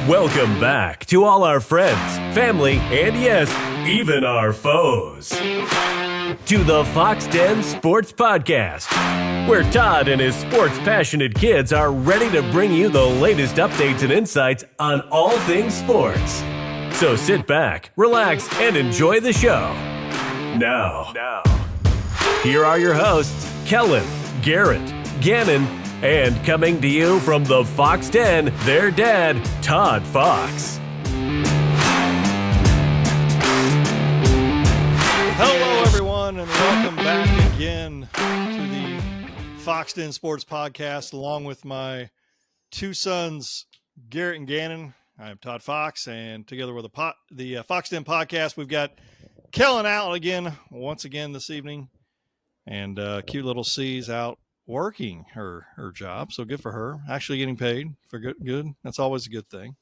Welcome back to all our friends, family, and yes, even our foes. To the Foxx Den Sports Podcast, where Todd and his sports-passionate kids are ready to bring you the latest updates and insights on all things sports. So sit back, relax, and enjoy the show. Now, here are your hosts, Kellen, Garrett, Gannon, and coming to you from the Foxx Den, their dad, Todd Foxx. Hello, everyone, and welcome back again to the Foxx Den Sports Podcast, along with my two sons, Garrett and Gannon. I'm Todd Foxx, and together with the Foxx Den Podcast, we've got Kellen out once again this evening, and cute little C's out working her job, so good for her. Actually getting paid for good. That's always a good thing.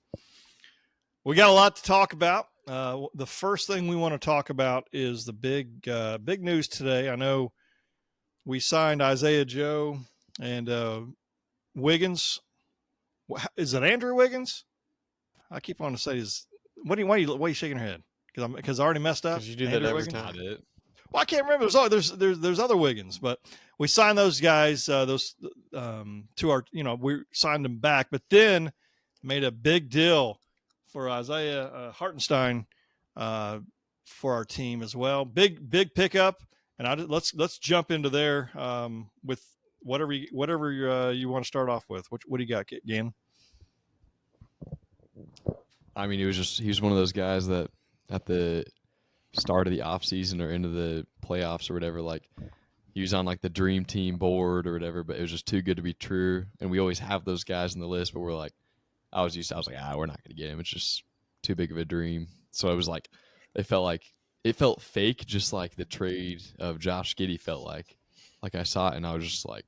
We got a lot to talk about. The first thing we want to talk about is the big news today. I know we signed Isaiah Joe and Wiggins. Is it Andrew Wiggins? I keep wanting to say why are you shaking your head? Because I already messed up. Because you do Andrew that every Wiggins? time. Well, I can't remember. There's other Wiggins, but we signed those guys. To our, we signed them back, but then made a big deal for Isaiah Hartenstein for our team as well. Big pickup, and let's jump into there with whatever you want to start off with. What do you got, Gann? I mean, he was one of those guys that at the start of the off season or into the playoffs or whatever, like he was on like the dream team board or whatever, but it was just too good to be true. And we always have those guys in the list, but we're like, I was like, we're not going to get him. It's just too big of a dream. So it was like, it felt fake, just like the trade of Josh Giddey felt like I saw it and I was just like,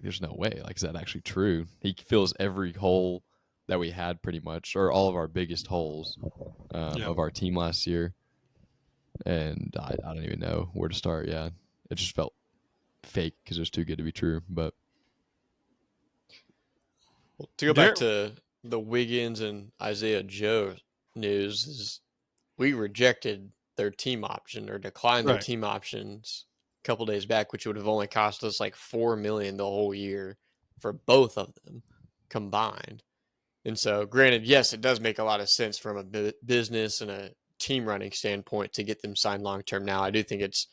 there's no way. Like, is that actually true? He fills every hole that we had pretty much, or all of our biggest holes of our team last year. And I don't even know where to start. Yeah, it just felt fake because it was too good to be true. But to go back to the Wiggins and Isaiah Joe news, is we rejected their team option or declined their team options a couple days back, which would have only cost us like $4 million the whole year for both of them combined. And so, granted, yes, it does make a lot of sense from a business and a team running standpoint to get them signed long term. Now, I do think it's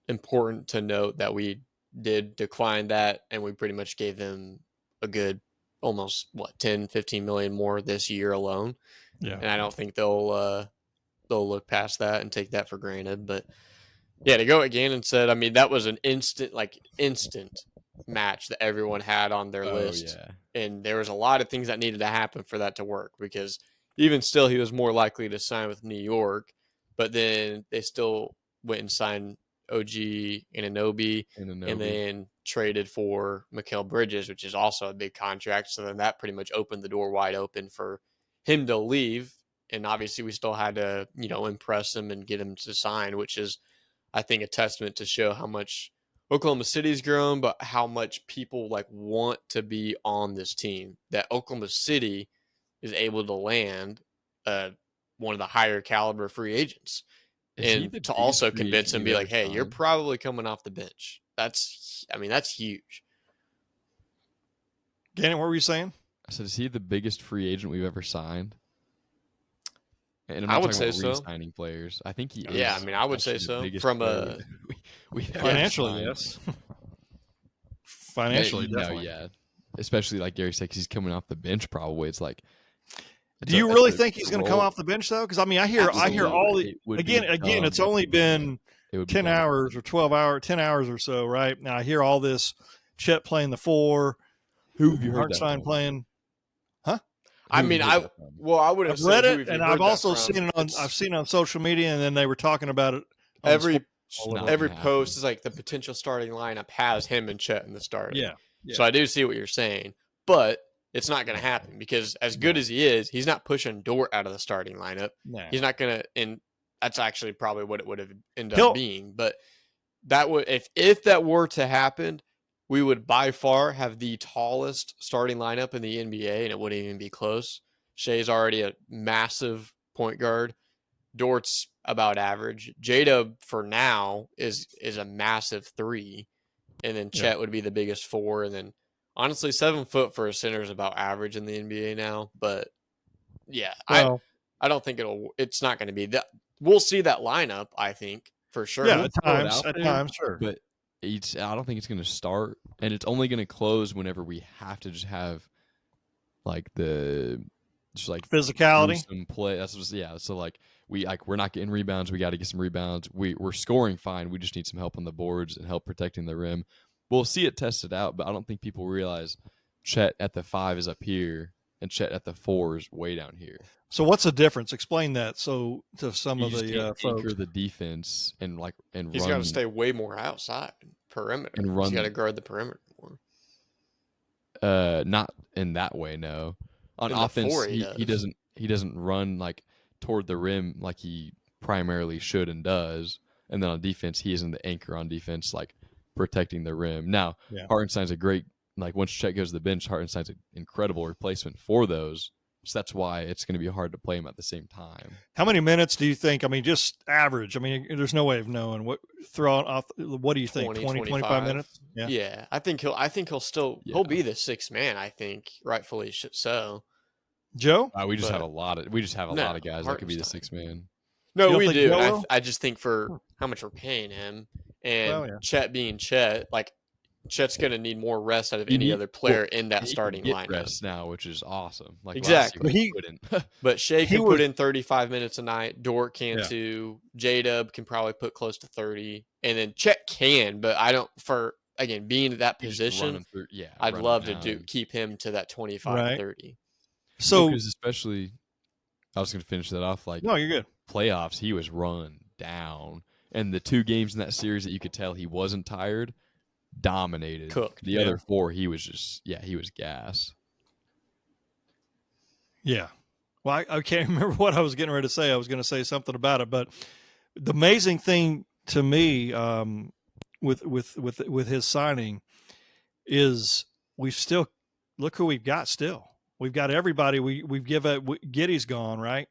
important to note that we did decline that, and we pretty much gave them a good almost 10-15 million more this year alone. Yeah, and I don't think they'll look past that and take that for granted. But yeah, to go again and said, I mean, that was an instant match that everyone had on their list. Yeah. And there was a lot of things that needed to happen for that to work, because even still, he was more likely to sign with New York, but then they still went and signed OG Anunoby and then traded for Mikal Bridges, which is also a big contract. So then that pretty much opened the door wide open for him to leave. And obviously we still had to, impress him and get him to sign, which is, I think, a testament to show how much Oklahoma City's grown, but how much people want to be on this team, that Oklahoma City is able to land one of the higher caliber free agents, and to also convince him, be like, hey, you're probably coming off the bench. That's huge. Gannon, what were you saying? I said, is he the biggest free agent we've ever signed? And I would say so. Signing players, I think he is. Yeah, I mean, I would say so. From a financially, yes. Financially, definitely. Yeah. Especially like Gary said, because he's coming off the bench. Probably it's like. Do you really think he's going to come off the bench though? Because I mean, I hear all the again. It's only been 10 hours or 12 hours, 10 hours or so, right? Now I hear all this. Chet playing the 4. Hartenstein playing. Huh? I mean, I would have read it, and I've also seen it on. I've seen it on social media, and then they were talking about it. Every post is like the potential starting lineup has him and Chet in the starting. Yeah. So I do see what you're saying, but it's not going to happen, because as good as he is, he's not pushing Dort out of the starting lineup. No. He's not going to, and that's actually probably what it would have ended up being. But that would, if that were to happen, we would by far have the tallest starting lineup in the NBA, and it wouldn't even be close. Shea's already a massive point guard. Dort's about average. J-Dub for now is a massive 3. And then Chet would be the biggest 4. And then honestly, 7 foot for a center is about average in the NBA now. But yeah, Well, I don't think it's not going to be that. We'll see that lineup, I think, for sure. yeah, We'll at times, sure. But I don't think it's going to start, and it's only going to close whenever we have to just have like physicality, some play. That's just, yeah. So like we're not getting rebounds. We got to get some rebounds. We're scoring fine. We just need some help on the boards and help protecting the rim. We'll see it tested out, but I don't think people realize Chet at the 5 is up here and Chet at the 4 is way down here. So what's the difference? Explain that. So to some of the folks, anchor the defense and he's got to stay way more outside perimeter. And run. He's got to guard the perimeter more. Not in that way. No. On In offense, 4 he doesn't run like toward the rim like he primarily should and does. And then on defense, he isn't the anchor on defense, like protecting the rim. Now, Hartenstein's a great, like once Chet goes to the bench, Hartenstein's an incredible replacement for those. So that's why it's going to be hard to play him at the same time. How many minutes do you think? I mean, just average. I mean, there's no way of knowing what throw off. What do you think? 20, 25 minutes? Yeah. I think he'll still he'll be the 6th man. I think rightfully so. Joe? We just have a lot of guys that could be the 6th man. No, we do. I just think for how much we're paying him and Chet being Chet, like Chet's going to need more rest out of any other player in that starting lineup rest now, which is awesome. Like exactly. But Shea can put in 35 minutes a night. Dort can too. J-Dub can probably put close to 30. And then Chet can, but I don't, for, again, being at that position, I'd love to keep him to that 25, 30. So, because especially, I was going to finish that off. Like, no, you're good. Playoffs, he was run down. And the 2 games in that series that you could tell he wasn't tired, dominated. Cooked. The other 4, he was just, he was gas. Yeah. Well, I can't remember what I was getting ready to say. I was going to say something about it, but the amazing thing to me with his signing is we've still look who we've got. Still, we've got everybody. We've Giddey's gone, right?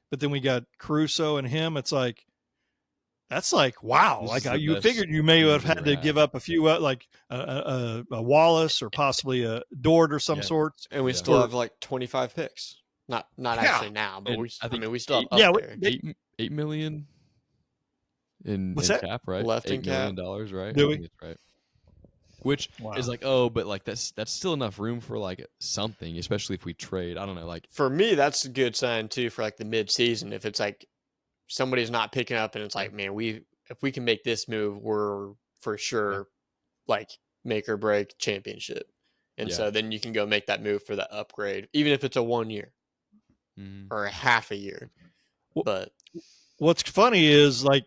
But then we got Caruso and him. It's like, that's like, wow. Like you figured you may have had to give up a few, like a Wallace or possibly a Dort or some sort. And we still have like 25 picks. Not actually now, but we still have up there. $8 million in cap, right? Left in cap. $8 million, right? Do we? I think that's right. Which is like, but like that's still enough room for like something, especially if we trade. I don't know. Like for me, that's a good sign too for like the mid-season. If it's like somebody's not picking up and it's like, man, if we can make this move, we're for sure like make or break championship. And so then you can go make that move for the upgrade, even if it's a 1 year or a half a year. But what's funny is like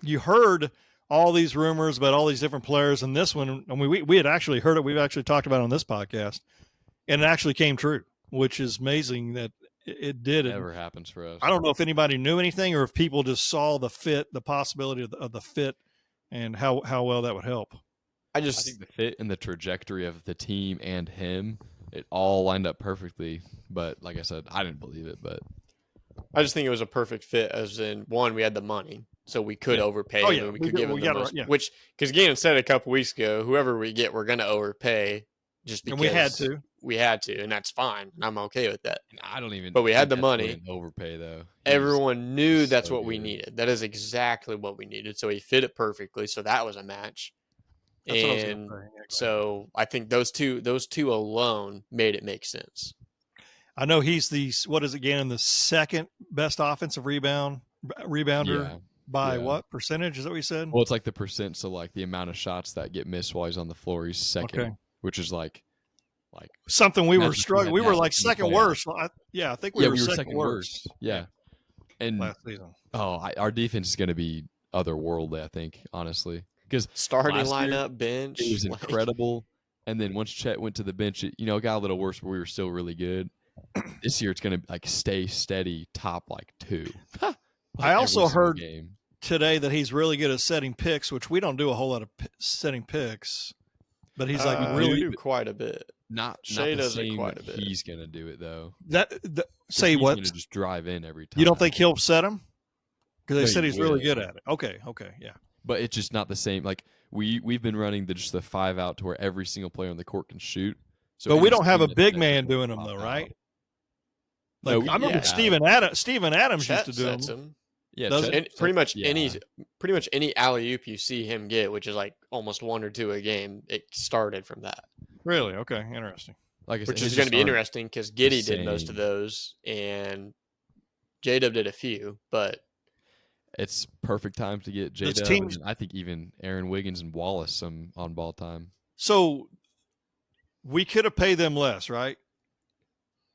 you heard all these rumors about all these different players, and this one, and we had actually heard it. We've actually talked about it on this podcast, and it actually came true, which is amazing that it did. It never happens for us. I don't know if anybody knew anything or if people just saw the fit, the possibility of the fit, and how well that would help. I think the fit and the trajectory of the team and him, it all lined up perfectly. But like I said, I didn't believe it. But I just think it was a perfect fit, as in one, we had the money, so we could overpay him and we could give him the most. Which, because Gannon said a couple weeks ago, whoever we get, we're going to overpay, just because and we had to, and that's fine. And I'm okay with that. I don't even. But we had the money. Overpay though. Everyone knew that's what we needed. That is exactly what we needed. So he fit it perfectly. So that was a match. And so I think those two alone made it make sense. I know he's the second best offensive rebounder by what percentage? Is that what you said? Well, it's like the percent. So like the amount of shots that get missed while he's on the floor, he's second, which is like something we were struggling. We were like second worst. I think we were second worst. Yeah. And last season. Our defense is going to be otherworldly, I think, honestly. Because starting lineup, bench, it was incredible. And then once Chet went to the bench, it got a little worse, but we were still really good. This year, it's going to like stay steady, top like 2. I also heard today that he's really good at setting picks, which we don't do a whole lot of setting picks. But he's like we do quite a bit. Not Shea the does it same quite that a bit. he's gonna do it though. Say He's what? gonna just drive in every time. You don't think he'll set him? Because they No, said he he's really will. good at it. Okay, yeah. But it's just not the same. Like we've been running just the 5 out to where every single player on the court can shoot. So But we any don't have a scheme big that man doesn't doing them pop though, out. right? No, Like I remember yeah. Steven Adams Chet used to do sets them. him. Yeah, Does Chet- And Chet- pretty much yeah. any alley oop you see him get, which is like almost 1 or 2 a game, it started from that. Really? Okay, interesting. Like I said, Which his is going to be aren't interesting because Giddey the did most of same. those, and J-Dub did a few. But It's perfect time to get This J-Dub, team's- and I think even Aaron Wiggins and Wallace some on ball time. So we could have paid them less, right?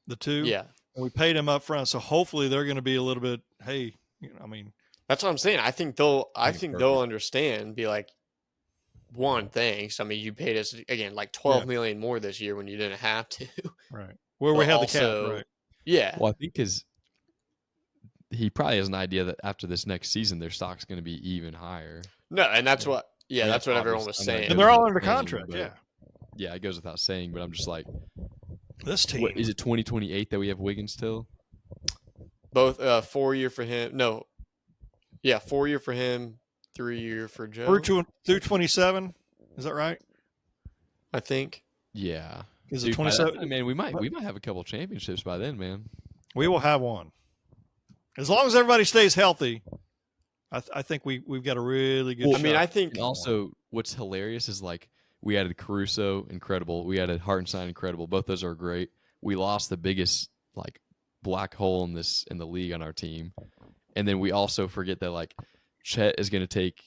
The two, yeah, and we paid them up front. So hopefully they're going to be a little bit. Hey, I mean, that's what I'm saying. I think they'll perfect. understand. Be like, one, thanks. I mean, you paid us again like $12 million more this year when you didn't have to. right where we But have also, the cap, right? Yeah. Well, I think he probably has an idea that after this next season, their stock's going to be even higher. No, and that's what. Yeah, mean, that's what everyone was obvious. I know it saying. And goes they're all without under saying, contract. but- Yeah, Yeah, it goes without saying, but I'm just like, this team. what, is it 2028 that we have Wiggins still? Both 4-year for him. No, yeah, 4-year for him, 3-year for Joe. through 27. Is that right? I think. Yeah. Is it Dude, by that 27? time, man, we might have a couple championships by then, man. We will have one. As long as everybody stays healthy, I think we've got a really good shot. I mean, I think And also, what's hilarious is like we added Caruso, incredible. We added Hartenstein, incredible. Both those are great. We lost the biggest like black hole in the league on our team, and then we also forget that like Chet is going to take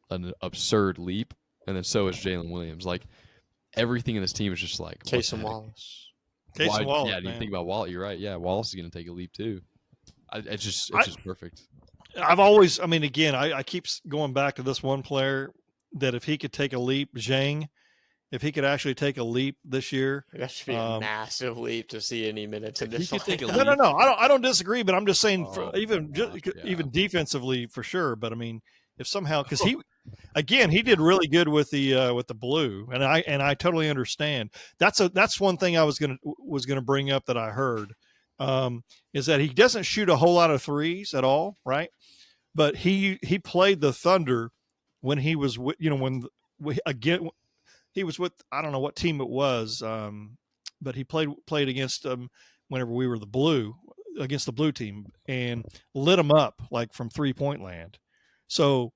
an absurd leap, and then so is Jalen Williams. Like everything in this team is just like Case what and the heck? Wallace. Case and Wallace, Yeah, I didn't man. think about Wallace. You're right. Yeah, Wallace is going to take a leap too. It's just perfect. I've always, I mean, again, I keep going back to this one player that if he could take a leap, Zhang, if he could actually take a leap this year. That should be a massive leap to see any minutes in He this. could take a lineup. No. I don't disagree, but I'm just saying, even yeah. even defensively for sure. But I mean, if somehow, because he did really good with the blue, and I totally understand. That's one thing I was gonna bring up that I heard, is that he doesn't shoot a whole lot of threes at all, right? But he played the Thunder when he was he was with, I don't know what team it was, but he played against them whenever we were against the blue team, and lit them up like from 3-point land. So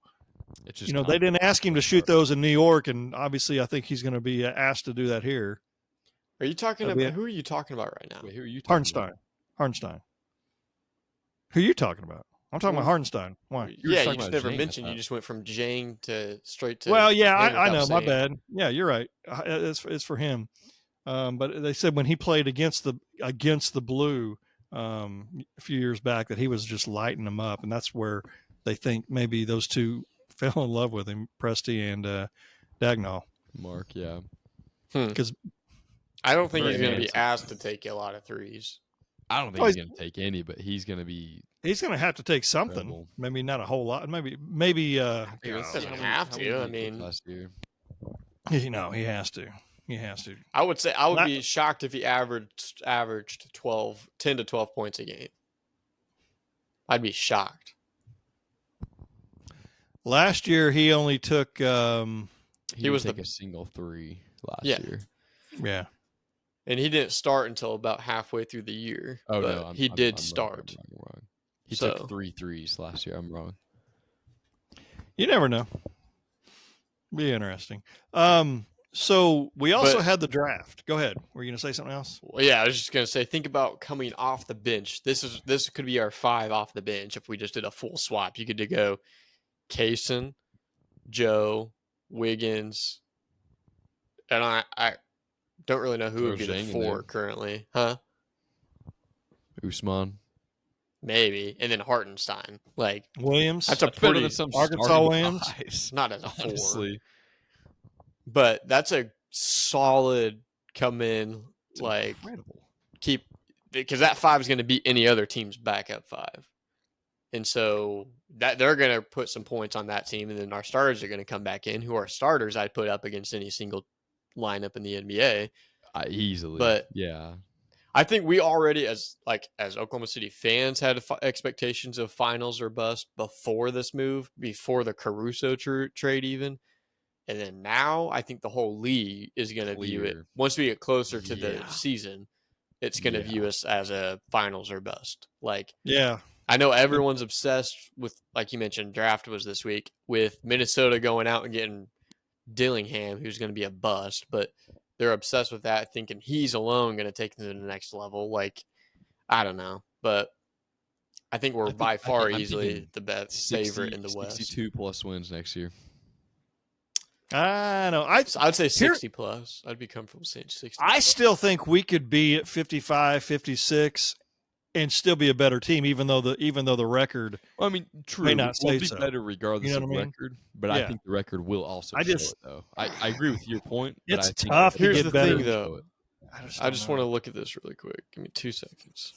It's just they didn't ask him to shoot those in New York, and obviously I think he's going to be asked to do that here. Are you talking about who are you talking about right now? Wait, who are you talking about? Hartenstein. Who are you talking about? I'm talking about Hartenstein. Why? You were Yeah, talking you just about never Jane, I mentioned. You thought. just went from Jane to straight to. Well, yeah, Jane I without know. My saying. bad. Yeah, you're right. It's for him. But they said when he played against the blue a few years back that he was just lighting them up, and that's where they think maybe those two fell in love with him, Presti and Dagnall. Mark, yeah. Because I don't think Very he's going to be handsome. asked to take a lot of threes. I don't think he's going to take any, but he's going to be. he's going to have to take something. Incredible. Maybe not a whole lot. Maybe. Doesn't have to. I mean, last year. He has to. He has to. I would say I would be shocked if he averaged 10 to 12 points a game. I'd be shocked. Last year he only took. He was didn't take the- a single three last Yeah. year. Yeah. And he didn't start until about halfway through the year. Oh but no, he I'm did wrong, start. I'm wrong. He So- took 3 threes last year. I'm wrong. You never know. Be interesting. So we also But- had the draft. Go ahead. Were you going to say something else? Well, yeah, I was just gonna say, think about coming off the bench. This could be our 5 off the bench if we just did a full swap. You could go Kaysen, Joe, Wiggins, and I don't really know who would be Throw the Zhang in 4 there. currently, huh? Usman. Maybe, and then Hartenstein. Like Williams. that's a That's better pretty than some Arkansas starting Williams? guys, not as a 4, honestly. but that's a solid come in It's like incredible. keep because that 5 is going to beat any other team's backup 5. And so that they're going to put some points on that team, and then our starters are going to come back in, who are starters I'd put up against any single lineup in the NBA. Easily. But yeah. I think we already, as Oklahoma City fans, had expectations of finals or bust before this move, before the Caruso trade even. And then now I think the whole league is going to view it, once we get closer to the season, it's going to view us as a finals or bust. Like, Yeah. I know everyone's obsessed with, like you mentioned, draft was this week, with Minnesota going out and getting Dillingham, who's going to be a bust, but they're obsessed with that, thinking he's alone going to take them to the next level. Like, I don't know, but I think we're by far easily the best favorite in the West. 62 plus wins next year. I know. I'd say 60 plus. I'd be comfortable saying 60. I still think we could be at 55, 56 and still be a better team, even though the record true. may not we'll say be so. better regardless of record, but I think the record will also show it, though. I agree with your point. But It's I think tough. Here's the thing, though. I just want to look at this really quick. Give me 2 seconds.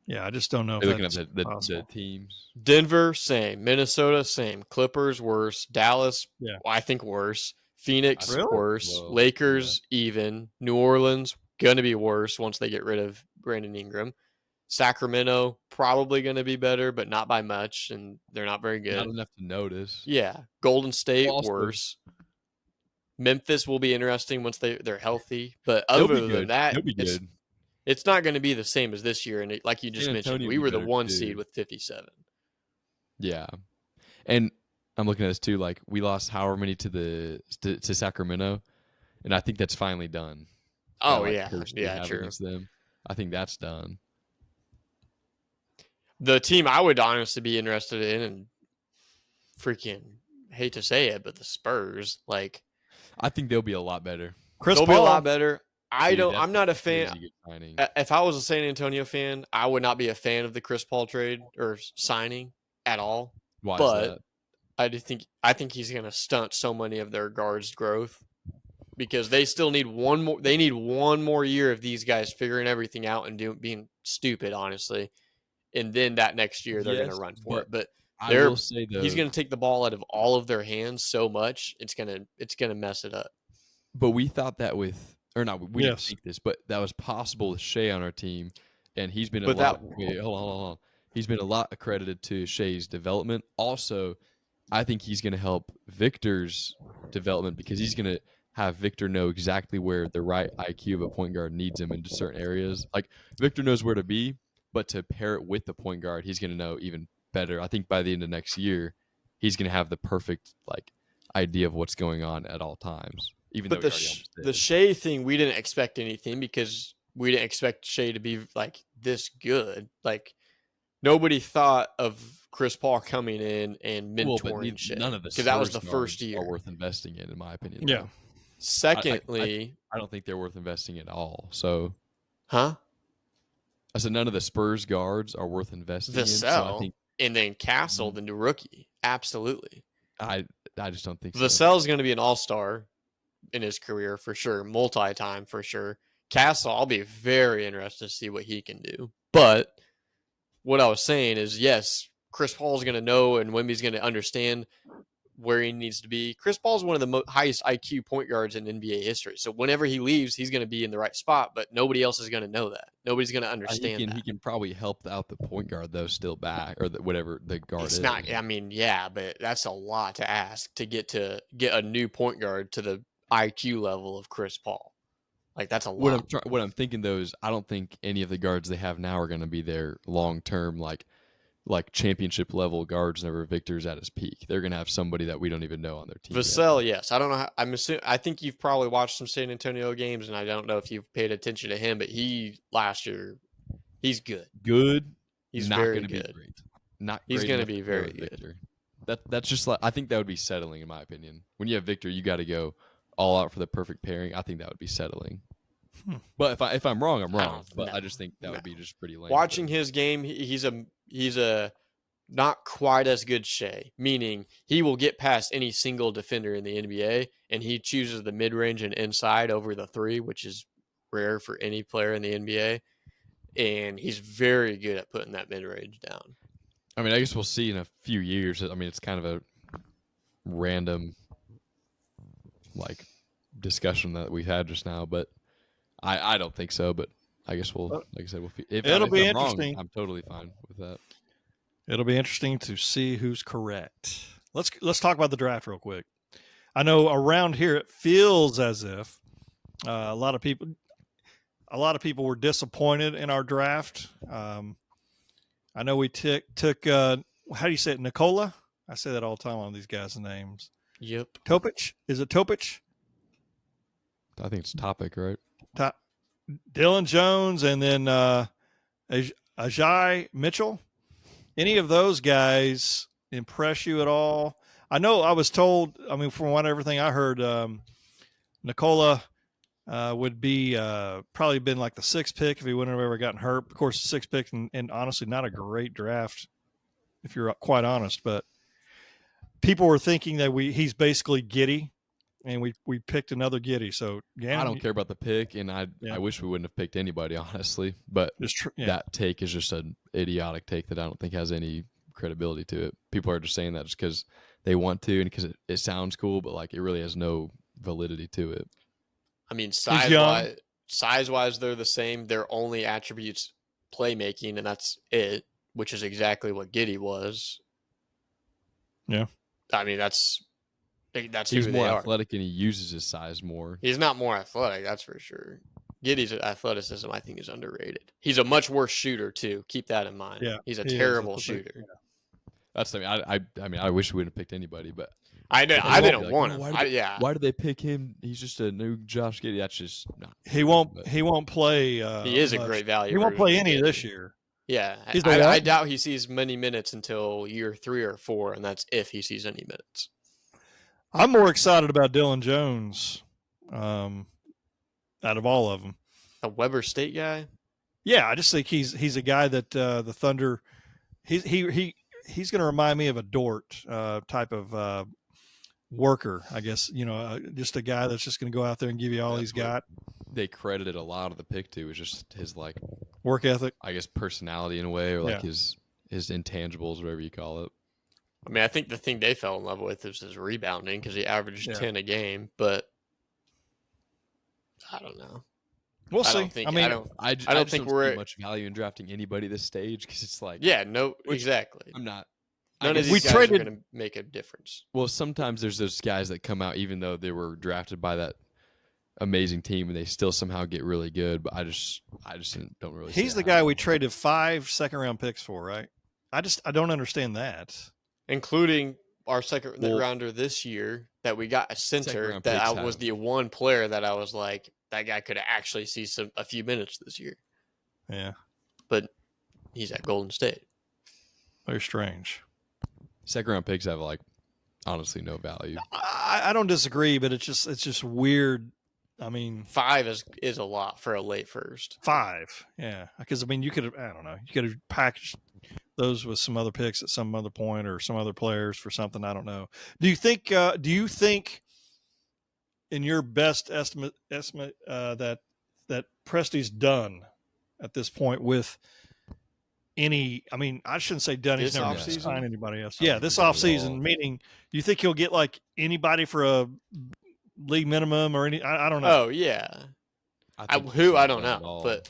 Yeah, I just don't know. You're if looking at the teams. Denver, same. Minnesota, same. Clippers, worse. Dallas, I think worse. Phoenix, worse. Whoa. Lakers, even. New Orleans, going to be worse once they get rid of Brandon Ingram. Sacramento, probably going to be better, but not by much, and they're not very good. Not enough to notice. Yeah. Golden State, worse. Memphis will be interesting once they're healthy, but other than that, it's not going to be the same as this year. And like you just mentioned, we were the 1 seed with 57. Yeah. And I'm looking at this too, like we lost however many to Sacramento, and I think that's finally done. Oh, true. Them. I think that's done. The team I would honestly be interested in, and freaking hate to say it, but the Spurs, like, I think they'll be a lot better. They'll be a lot better. I'm not a fan. If I was a San Antonio fan, I would not be a fan of the Chris Paul trade or signing at all. Why but is that? I think he's going to stunt so many of their guards' growth because they still need one more. They need one more year of these guys figuring everything out and being stupid, honestly. And then that next year they're going to run for it. But I will say though, he's going to take the ball out of all of their hands so much it's going to mess it up. But we thought that we didn't think this, but that was possible with Shea on our team, and he's been hold on. He's been a lot accredited to Shea's development. Also, I think he's going to help Victor's development because he's going to have Victor know exactly where the right IQ of a point guard needs him into certain areas. Like Victor knows where to be, but to pair it with the point guard, he's going to know even better. I think by the end of next year, he's going to have the perfect idea of what's going on at all times. Even though the Shea thing, we didn't expect anything because we didn't expect Shea to be like this good. Like nobody thought of Chris Paul coming in and mentoring Shea. None of the because that was the first year are worth investing in my opinion. Yeah. Secondly, I don't think they're worth investing in at all. So, I said none of the Spurs guards are worth investing in. So I think, and then Castle, the new rookie, absolutely. I just don't think Vassell's going to be an all-star in his career for sure, multi-time for sure. Castle, I'll be very interested to see what he can do. But what I was saying is, yes, Chris Paul's going to know and Wemby's going to understand where he needs to be. Chris Paul's one of the highest IQ point guards in NBA history. So whenever he leaves, he's going to be in the right spot, but nobody else is going to know that. Nobody's going to understand that. He can probably help out the point guard, though, still back, or whatever the guard is. It's not, but that's a lot to ask to get a new point guard to the IQ level of Chris Paul. Like, that's a lot. What I'm thinking, though, is I don't think any of the guards they have now are going to be their long-term, like championship level guards whenever Victor's at his peak. They're going to have somebody that we don't even know on their team. Vassell, yes. I don't know. I think you've probably watched some San Antonio games, and I don't know if you've paid attention to him, but last year, he's good. Good. He's not very gonna good. Be great. Not he's great going to be very good. Victor. That's just I think that would be settling in my opinion. When you have Victor, you got to go all out for the perfect pairing. I think that would be settling. But if I'm wrong, I'm wrong. I just think that would be just pretty lame. Watching his game, he's a not quite as good Shea, meaning he will get past any single defender in the NBA, and he chooses the mid-range and inside over the three, which is rare for any player in the NBA. And he's very good at putting that mid-range down. I mean, I guess we'll see in a few years. I mean, it's kind of a random discussion that we had just now, but I don't think so, but I guess we'll, like I said, if It'll be I'm wrong, interesting. I'm totally fine with that. It'll be interesting to see who's correct. Let's talk about the draft real quick. I know around here it feels as if a lot of people were disappointed in our draft. I know we took how do you say it, Nicola? I say that all the time on these guys' names. Yep. Topic? Is it Topic? I think it's Topic, right? Dylan Jones, and then Ajay Mitchell. Any of those guys impress you at all? I know I was told, I mean, from everything I heard, Nicola would be probably been like the 6th pick if he wouldn't have ever gotten hurt. Of course, the 6th pick, and honestly, not a great draft, if you're quite honest. But people were thinking that he's basically Giddey, and we picked another Giddey. So I don't care about the pick, and I wish we wouldn't have picked anybody, honestly. But that take is just an idiotic take that I don't think has any credibility to it. People are just saying that just because they want to and because it sounds cool, but like it really has no validity to it. I mean, size-wise, they're the same. Their only attributes playmaking, and that's it, which is exactly what Giddey was. Yeah. I mean, that's he's who more they athletic and he uses his size more. He's not more athletic, that's for sure. Giddey's athleticism, I think, is underrated. He's a much worse shooter too. Keep that in mind. Yeah, he's a terrible shooter. Yeah. That's the I mean, I wish we wouldn't have picked anybody, but I didn't want him. Why did they pick him? He's just a new Josh Giddey. That's just not. He won't play. He is a great value. He won't play any this year. Yeah, I doubt he sees many minutes until year 3 or 4, and that's if he sees any minutes. I'm more excited about Dylan Jones out of all of them. A Weber State guy? Yeah, I just think he's a guy that the Thunder he's going to remind me of a Dort type of worker, I guess. Just a guy that's just going to go out there and give you all he's got. They credited a lot of the pick to is just his like work ethic, I guess, personality in a way, or like his intangibles, whatever you call it. I mean, I think the thing they fell in love with is his rebounding because he averaged 10 a game, but I don't know. We'll see. I don't think we're much value in drafting anybody this stage because it's like exactly. I'm not. None of these guys are going to make a difference. Well, sometimes there's those guys that come out even though they were drafted by that amazing team and they still somehow get really good. But I just don't really. He's the guy we traded 5 second-round picks for, right? I don't understand that. Including our second rounder this year that we got a center that I was the one player that I was like, that guy could actually see a few minutes this year. Yeah. But he's at Golden State. Very strange. Second round picks have like honestly no value. I don't disagree, but it's just weird. I mean, 5 is a lot for a late first. 5, yeah. Because I mean, you could have packaged those with some other picks at some other point or some other players for something. I don't know. Do you think in your best estimate that Presti's done at this point with any? I mean, I shouldn't say done. He's never signed anybody else. Yeah, this offseason. Meaning, you think he'll get like anybody for a league minimum or any? I don't know. Oh yeah. I don't know, but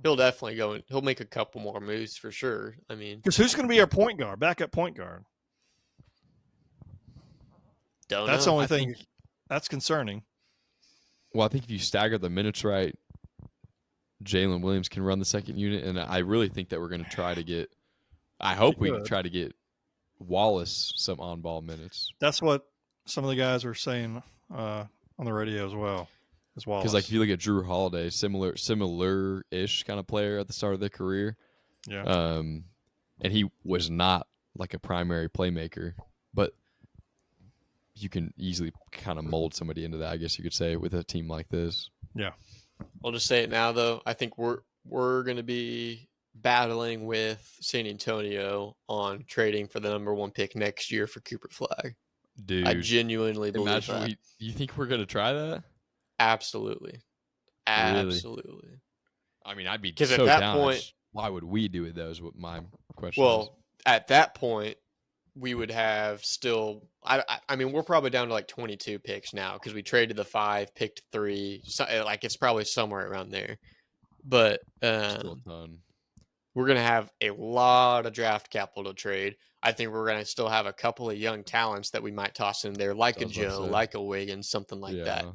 he'll definitely go and he'll make a couple more moves for sure. I mean, because who's going to be our point guard, backup point guard? That's the only thing that's concerning. Well, I think if you stagger the minutes right, Jalen Williams can run the second unit, and I really think that we're going to try to get. I hope we can try to get Wallace some on-ball minutes. That's what some of the guys were saying on the radio as well. Because like if you look at Drew Holiday, similar-ish kind of player at the start of their career. Yeah. And he was not like a primary playmaker, but you can easily kind of mold somebody into that, I guess you could say, with a team like this. Yeah. I'll just say it now though. I think we're going to be battling with San Antonio on trading for the number 1 pick next year for Cooper Flag. Dude, I genuinely believe that. You think we're going to try that? Absolutely. Absolutely. I mean, I'd be so at that point. Why would we do it, though, is what my question is. Well, at that point, we would have still. I mean, we're probably down to like 22 picks now because we traded the 5, picked 3. So, like it's probably somewhere around there. But Still a ton. we're gonna have a lot of draft capital to trade. I think we're gonna still have a couple of young talents that we might toss in there, like a Joe, like a Wiggins, something like that.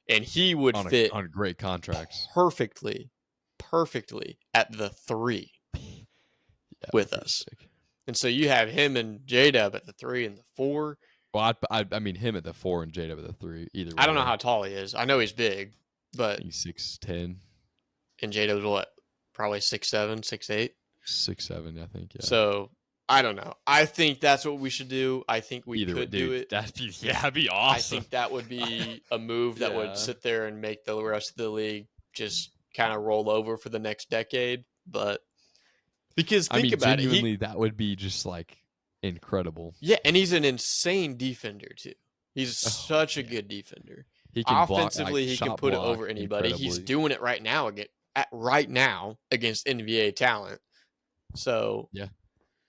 And he would fit on great contracts perfectly at the 3 with us. Sick. And so you have him and J-Dub at the 3 and the 4. Well, I mean him at the 4 and J-Dub at the 3. Either way. I don't know how tall he is. I know he's big, but he's 6'10". And J-Dub's what? Probably 6'7", 6'8". 6'7", I think. Yeah. So I don't know. I think that's what we should do. I think we Either way, could do dude, it. that'd be awesome. I think that would be a move that would sit there and make the rest of the league just kind of roll over for the next decade. But because think about genuinely, that would be just like incredible. Yeah, and he's an insane defender too. He's such a good defender. He can offensively, he can put it over anybody. He's doing it right now against NBA talent. So yeah.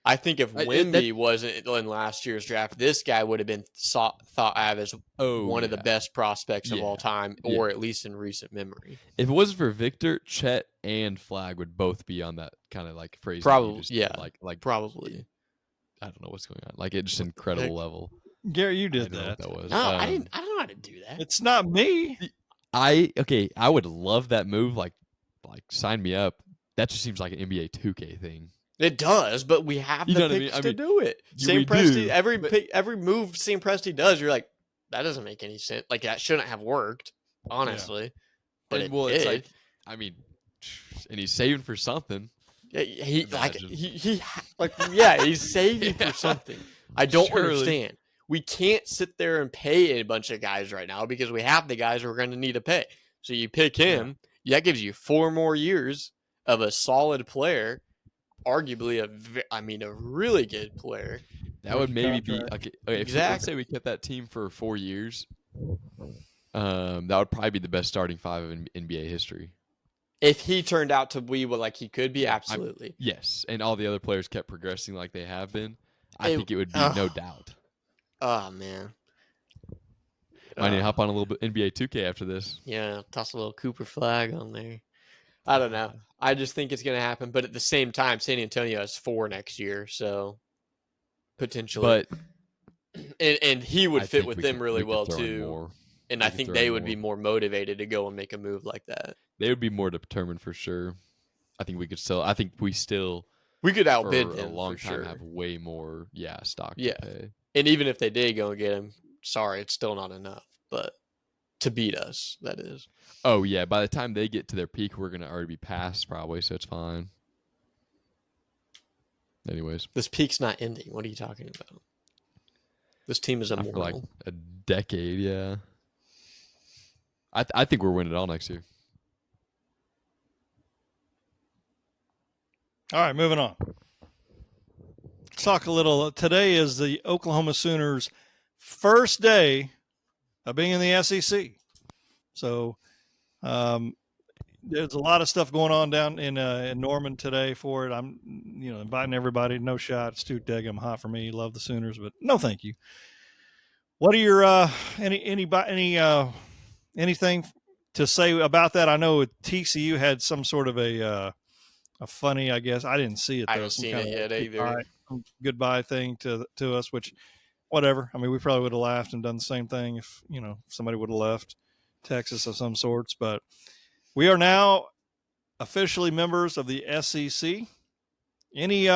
I think if Wemby wasn't in last year's draft, this guy would have been thought of as one of the best prospects of all time, or at least in recent memory. If it wasn't for Victor, Chet and Flag would both be on that kind of like phrase. Probably, like probably. I don't know what's going on. Like it's just incredible level. Gary, you did that. That was. No, I didn't. I don't know how to do that. It's not me. I would love that move. Like sign me up. That just seems like an NBA 2K thing. It does, but we have the picks to do it. Sam Presti, every move Sam Presti does, you're like, that doesn't make any sense. Like that shouldn't have worked, honestly. But it's like, and he's saving for something. He's saving for something. I don't understand. We can't sit there and pay a bunch of guys right now because we have the guys we're going to need to pay. So you pick him. Yeah. That gives you 4 more years of a solid player. Arguably a really good player. That would maybe be okay. Exactly. Let's say we kept that team for 4 years. That would probably be the best starting 5 in NBA history. If he turned out to be what he could be, absolutely. Yes, and all the other players kept progressing like they have been. I think it would be no doubt. Oh man. I need to hop on a little bit NBA 2K after this. Yeah, toss a little Cooper Flag on there. I don't know. I just think it's going to happen. But at the same time, San Antonio has 4 next year, so potentially. But and he would fit with them really well too. More. And I think they would be more motivated to go and make a move like that. They would be more determined for sure. I think we could still. We could outbid for them a long for time. sure. Have way more stock to pay. And even if they did go and get him, sorry, it's still not enough. But to beat us, that is. Oh, yeah. By the time they get to their peak, we're going to already be past probably, so it's fine. Anyways. This peak's not ending. What are you talking about? This team is immortal. For like a decade, yeah. I think we're winning it all next year. All right, moving on. Let's talk a little. Today is the Oklahoma Sooners' first day of being in the SEC. So there's a lot of stuff going on down in Norman today for it. I'm inviting everybody. No shot. It's too daggum hot for me. Love the Sooners, but no thank you. What are your anything to say about that? I know TCU had some sort of a funny, I guess. I didn't see it. I haven't seen it yet either. Goodbye thing to us, which whatever. I mean, we probably would have laughed and done the same thing if somebody would have left Texas of some sorts. But we are now officially members of the SEC. Any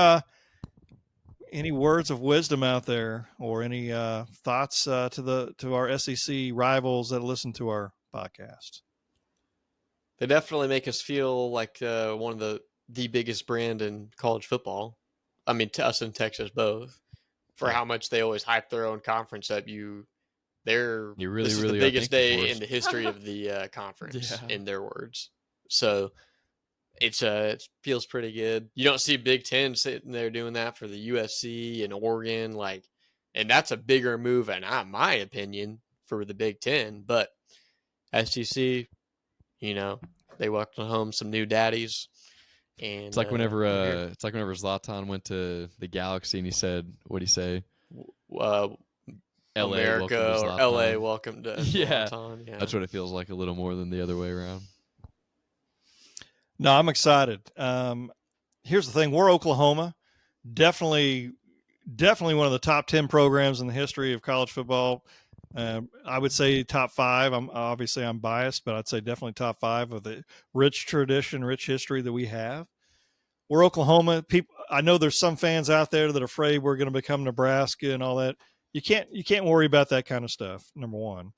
words of wisdom out there, or any thoughts to our SEC rivals that listen to our podcast? They definitely make us feel like one of the biggest brand in college football. I mean, to us in Texas both, for how much they always hype their own conference up. This is the biggest day in the history of the conference, in their words. So it feels pretty good. You don't see Big Ten sitting there doing that for the USC and Oregon, and that's a bigger move, in my opinion, for the Big Ten. But SEC, they welcomed home some new daddies. And it's like whenever Zlatan went to the Galaxy and he said, what'd he say? LA, welcome to America or Zlatan. LA, welcome to Yeah. Zlatan. Yeah, That's what it feels like a little more than the other way around. No, I'm excited. Here's the thing: we're Oklahoma, definitely one of the top 10 programs in the history of college football. I would say top 5. I'm biased, but I'd say definitely top 5 of the rich tradition, rich history that we have. We're Oklahoma. People, I know there's some fans out there that are afraid we're going to become Nebraska and all that. You can't worry about that kind of stuff. Number one,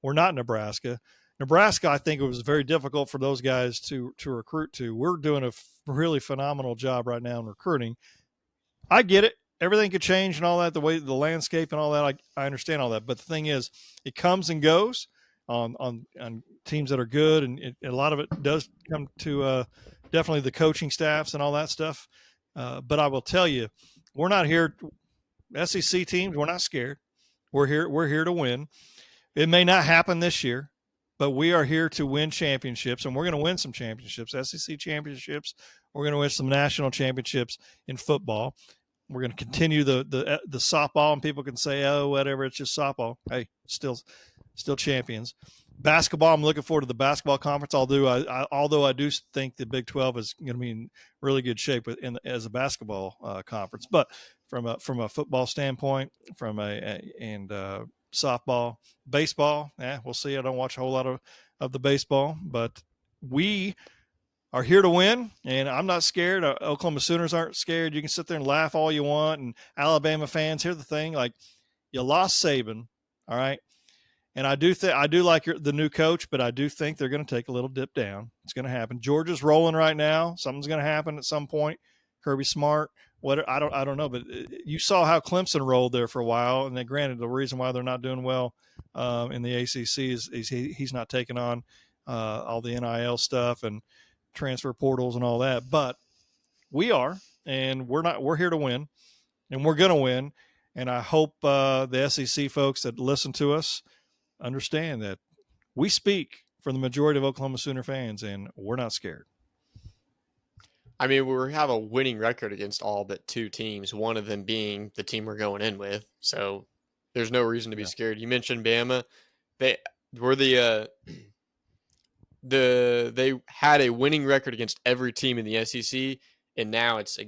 we're not Nebraska. Nebraska, I think it was very difficult for those guys to recruit to. We're doing a really phenomenal job right now in recruiting. I get it. Everything could change and all that, the way the landscape and all that. I understand all that. But the thing is, it comes and goes on teams that are good. And a lot of it does come to definitely the coaching staffs and all that stuff. But I will tell you, we're not here. SEC teams, we're not scared. We're here to win. It may not happen this year, but we are here to win championships, and we're going to win some championships, SEC championships. We're going to win some national championships in football. We're going to continue the softball, and people can say, "Oh, whatever, it's just softball." Hey, still champions. Basketball, I'm looking forward to the basketball conference. Although I do think the Big 12 is going to be in really good shape as a basketball conference. But from a football standpoint, and softball, baseball, we'll see. I don't watch a whole lot of the baseball, but we are here to win, and I'm not scared. Oklahoma Sooners aren't scared. You can sit there and laugh all you want, and Alabama fans, here's the thing: like, you lost Saban, all right, and I do like the new coach, but I do think they're going to take a little dip down. It's going to happen. Georgia's rolling right now. Something's going to happen at some point. Kirby Smart, I don't know, but you saw how Clemson rolled there for a while, and then granted, the reason why they're not doing well in the ACC is he's not taking on all the NIL stuff and transfer portals and all that, but we are, and we're here to win, and we're going to win. And I hope the SEC folks that listen to us understand that we speak for the majority of Oklahoma Sooner fans, and we're not scared. I mean, we have a winning record against all but 2 teams, one of them being the team we're going in with. So there's no reason to be scared. You mentioned Bama. They were they had a winning record against every team in the SEC, and now it's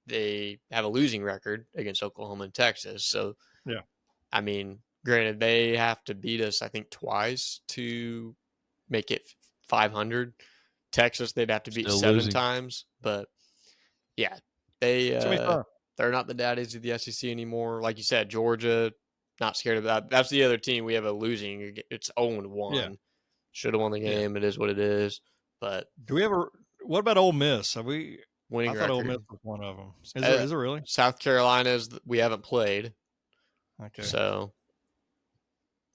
they have a losing record against Oklahoma and Texas. So, yeah, I mean, granted, they have to beat us, I think, twice to make it 500. Texas, they'd have to beat Still 7 losing. times, but yeah, they're not the daddies of the SEC anymore. Like you said, Georgia, not scared of that. That's the other team we have a losing. It's 0-1. Yeah. Should have won the game. Yeah. It is what it is. But do we ever? What about Ole Miss? Have we? Winning I thought record. Ole Miss was one of them. Is it really? South Carolina's we haven't played. Okay. So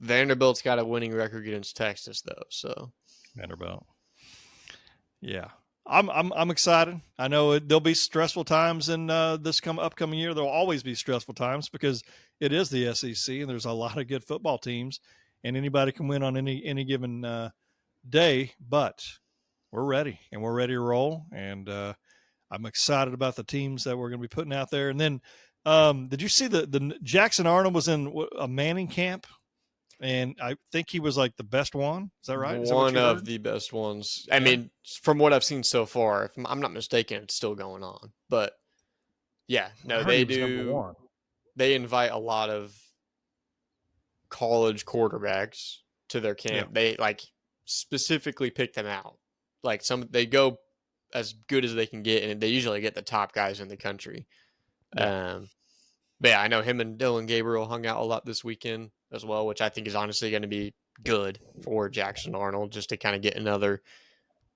Vanderbilt's got a winning record against Texas, though. So Vanderbilt. Yeah, I'm excited. I know there'll be stressful times in this upcoming year. There'll always be stressful times because it is the SEC, and there's a lot of good football teams, and anybody can win on any given day. But we're ready, and we're ready to roll. And I'm excited about the teams that we're going to be putting out there. And then, did you see the Jackson Arnold was in a Manning camp? And I think he was like the best one. Is that right? One of the best ones. I mean, from what I've seen so far, if I'm not mistaken, it's still going on. But yeah, no, they do. They invite a lot of college quarterbacks to their camp. Yeah. They specifically pick them out. Like they go as good as they can get, and they usually get the top guys in the country. Yeah. But yeah, I know him and Dylan Gabriel hung out a lot this weekend as well, which I think is honestly going to be good for Jackson Arnold, just to kind of get another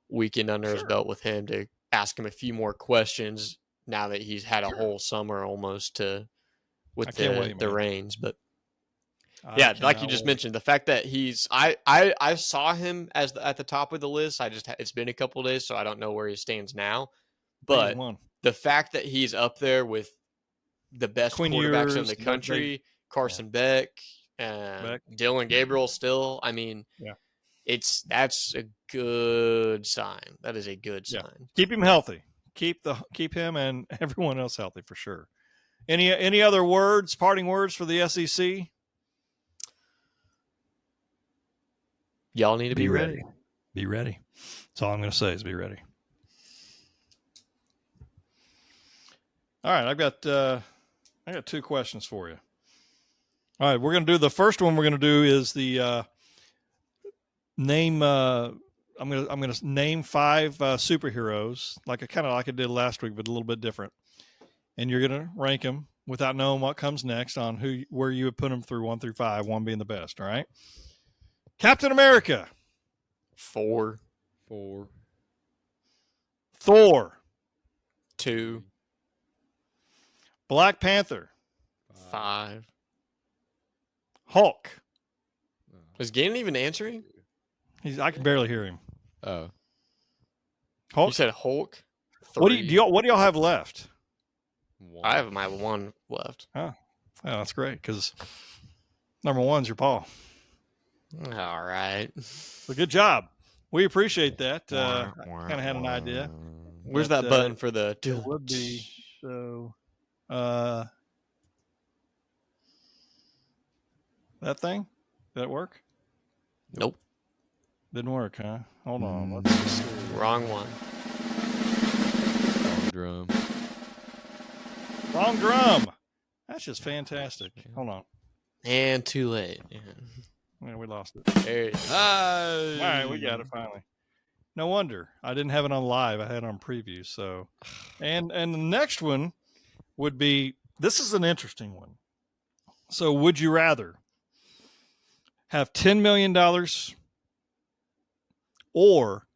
weekend under his belt with him, to ask him a few more questions now that he's had a whole summer almost with the reins. But yeah, like you just mentioned, the fact that I saw him at the top of the list. It's been a couple of days, so I don't know where he stands now. But the fact that he's up there with the best quarterbacks in the country, Carson Beck, Dylan Gabriel still. I mean, that's a good sign. That is a good sign. Keep him healthy. Keep him and everyone else healthy for sure. Any other words, parting words for the SEC? Y'all need to be ready. Be ready. That's all I'm going to say is be ready. All right, I got 2 questions for you. All right, we're going to do the first one. We're going to do is the name. I'm going to name 5 superheroes, like I did last week, but a little bit different. And you're going to rank them without knowing what comes next on where you would put them through 1 through 5, 1 being the best. All right. Captain America. 4. Thor. 2. Black Panther. 5. Hulk. Was Gannon even answering? I can barely hear him. Oh. Hulk. You said Hulk. 3. What do y'all have left? 1. I have my 1 left. Oh, that's great because number 1's your Paul. All right. So good job. We appreciate that. Kind of had an idea. Where's But, that button for the? It would be so. That thing? Did that work? Nope. Didn't work, huh? Hold on. Let's just see. Wrong one. Drum. Wrong drum. That's just fantastic. Hold on. And too late. Yeah. Yeah, we lost it. There you go. All right, we got it finally. No wonder I didn't have it on live. I had it on preview. So, and the next one would be, this is an interesting one. So, would you rather have $10 million, or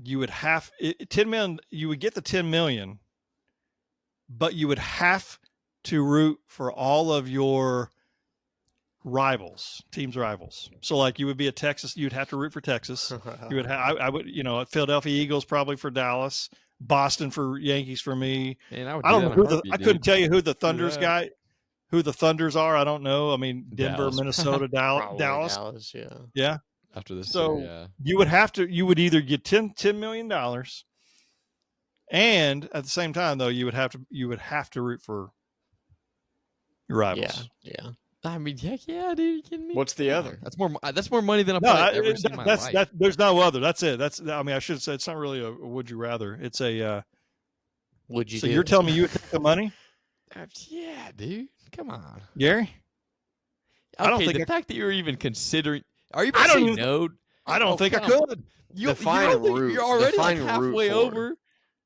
you would have 10 million? You would get the 10 million, but you would have to root for all of your team's rivals. So like you would be a Texas, you'd have to root for Texas. You would have, I would, Philadelphia Eagles probably for Dallas, Boston for Yankees for me. Man, I don't know I couldn't tell you who the Thunders who the Thunders are. I don't know. I mean, Denver, Dallas. Minnesota, Dallas. Dallas, yeah. Yeah. After this, So yeah. you would either get $10 million, and at the same time though, you would have to root for your rivals. Yeah. I mean, heck yeah, dude. You kidding me? What's the other? That's more money than I've ever seen in my life. There's no other. That's it. I should say it's not really a would you rather. It's a would you? So you're telling me you would take the money? Yeah, dude. Come on, Gary. Okay, I don't think the fact that you're even considering. Are you? I don't saying even- no? I don't think I could. You're already like halfway over.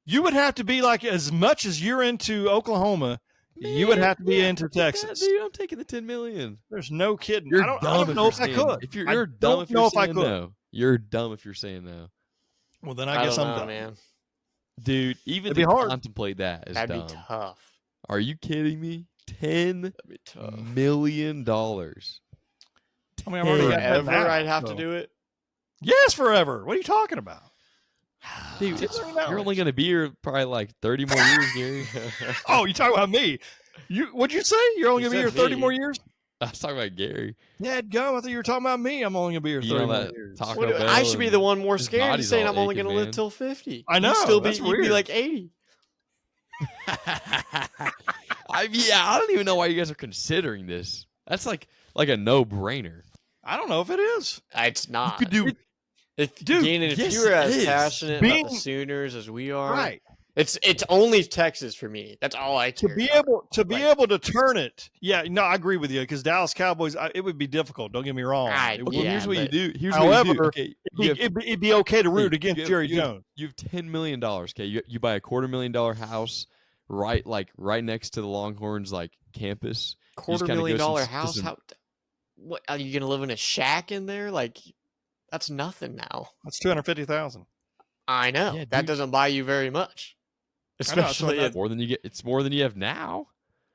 You would have to be like, as much as you're into Oklahoma, you would have to be into Texas. Dude, I'm taking the 10 million. There's no kidding. You're I don't know if I could. If you're dumb if you're saying no. You're dumb if you're saying no. Well, then I guess I'm dumb, man. Dude, even It'd be hard. contemplate that is That'd dumb. be tough. Are you kidding me? $10 million. I mean, I've already got that Forever now, I'd have so. to do it. Yes, forever. What are you talking about? Dude, you're only going to be here probably like 30 more years, Gary. Oh, you talking about me? What'd you say? You're only going to be here 30 more years? I was talking about Gary. Yeah, go. I thought you were talking about me. I'm only going to be here 30 more years. Taco Bell I should be the one more his scared body's saying all I'm only aching, going to live man. till 50. I know. You'd be like 80. I don't even know why you guys are considering this. That's like a no-brainer. I don't know if it is. It's not. You could do If Dude, if yes, you were it as is. passionate about the Sooners as we are, Right. It's only Texas for me. That's all I care. To be able to turn it. Yeah, no, I agree with you because Dallas Cowboys, it would be difficult. Don't get me wrong. Here's what you do. However, okay, it'd be okay to root against Jerry Jones. You have $10 million. Okay, you buy a $250,000 house right next to the Longhorns campus. $250,000 house. What are you gonna live in a shack in there? That's nothing now. That's $250,000. I know. Yeah, that doesn't buy you very much. Especially it's more than you get. It's more than you have now.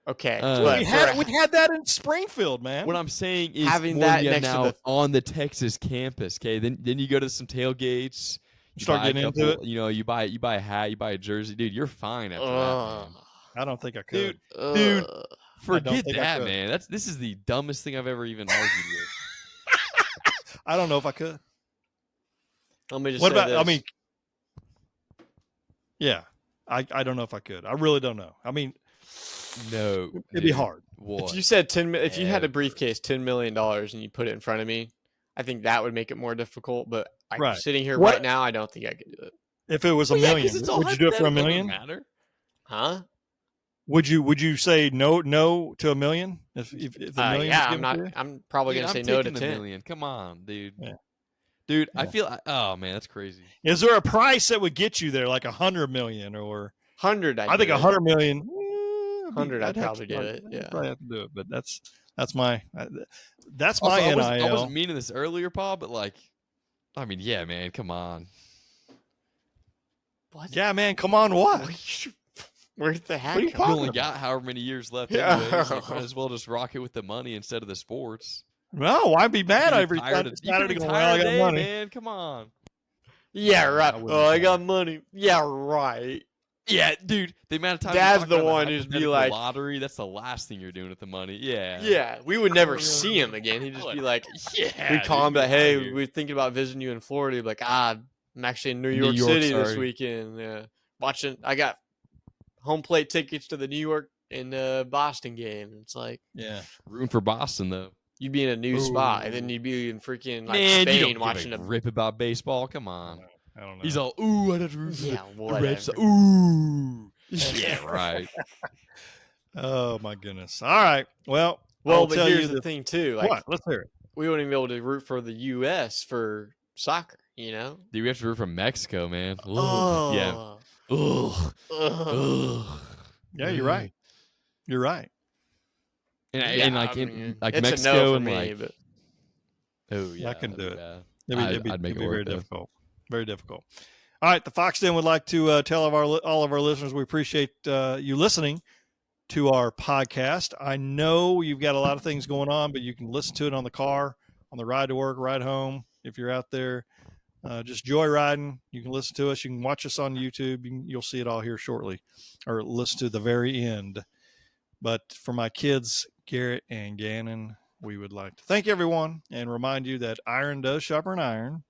Okay. We had that in Springfield, man. What I'm saying is having more that than you have next now to on the Texas campus. Okay, then you go to some tailgates. You start buy getting a couple, into it. You buy a hat. You buy a jersey, dude. You're fine after that, man. I don't think I could. Dude, I forget don't think I that, could. man. This is the dumbest thing I've ever even argued with. I don't know if I could. Let me just What say about? this. I mean, yeah, I don't know if I could. I really don't know. I mean, No, It'd be hard. What? If you said if you had a briefcase, $10 million, and you put it in front of me, I think that would make it more difficult. But Right. Sitting here right now, I don't think I could do it. If it was $1 million, would you do it for $1 million? Matter. Huh? Would you say no to $1 million? If the million yeah, was given to you? I'm probably gonna say no to 10 million. Come on, dude. Yeah. Dude, Yeah. I feel. Oh man, that's crazy. Is there a price that would get you there, like $100 million or 100? I think $100 million. 100, I'd probably do it. I'd Yeah, probably have to do it, but that's my Also, NIL. I wasn't meaning this earlier, Paul, but like, I mean, yeah, man, come on. What? Yeah, man, come on, what? Where's the hack? What are you You talking only about? got however many years left. Yeah. Anyway, so you might as well just rock it with the money instead of the sports. No, I'd be mad You every can retire Saturday to- going, you can well, I retire got today, money. man. Come on. Yeah, right. wouldn't Oh, I care. got money. Yeah, right. Yeah, dude. The amount of time Dad's you talk the about one who's be hypothetical like- lottery. That's the last thing you're doing with the money. Yeah. Yeah, we would never see him again. He'd just be like, Yeah. we'd call him, dude, but get outta hey, here. we're thinking about visiting you in Florida. He'd be like, I'm actually in New New York York, City this sorry. weekend. Yeah, I got home plate tickets to the New York and Boston game. It's like Yeah. Rooting for Boston though. you'd be in a new spot, and then you'd be in freaking like Man, you Spain don't watching give a a. rip about baseball. Come on. I don't know. He's all, ooh, I'd have to root for Yeah, the whatever. Reds. Ooh. Yeah, right. Oh my goodness. All right. Well, Well, I'll but tell here's you the that- thing too. Like, What? Let's hear it. we wouldn't even be able to root for the U.S. for soccer. You know? Dude, we have to root for Mexico, man. Ugh. Oh, Yeah. Ugh. Ugh. Ugh. Yeah, you're right. You're right. And like, I in, mean, like it's Mexico a no for and me, like, but oh yeah, I couldn't that'd do be it. bad. I'd make it'd it be very work, though. difficult. Very difficult. All right, the Fox Den would like to tell all of our listeners we appreciate you listening to our podcast. I know you've got a lot of things going on, but you can listen to it on the car, on the ride to work, ride home. If you're out there just joyriding, you can listen to us. You can watch us on YouTube. You'll see it all here shortly, or listen to the very end. But for my kids, Garrett and Gannon, we would like to thank everyone and remind you that iron does sharpen iron.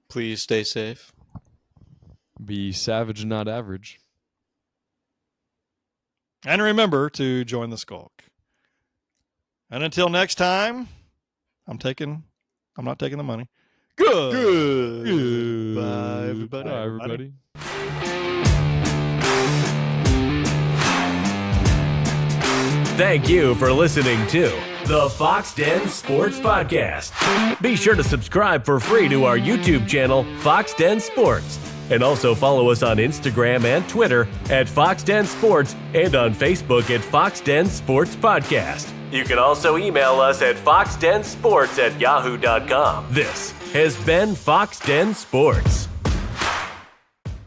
please stay safe. Be savage and not average. And remember to join the skulk. And until next time, I'm not taking the money. Good. Bye, everybody. Bye, everybody. Thank you for listening to the Foxx Den Sports Podcast. Be sure to subscribe for free to our YouTube channel, Foxx Den Sports. And also follow us on Instagram and Twitter at Foxx Den Sports and on Facebook at Foxx Den Sports Podcast. You can also email us at foxdensports@yahoo.com. This has been Foxx Den Sports.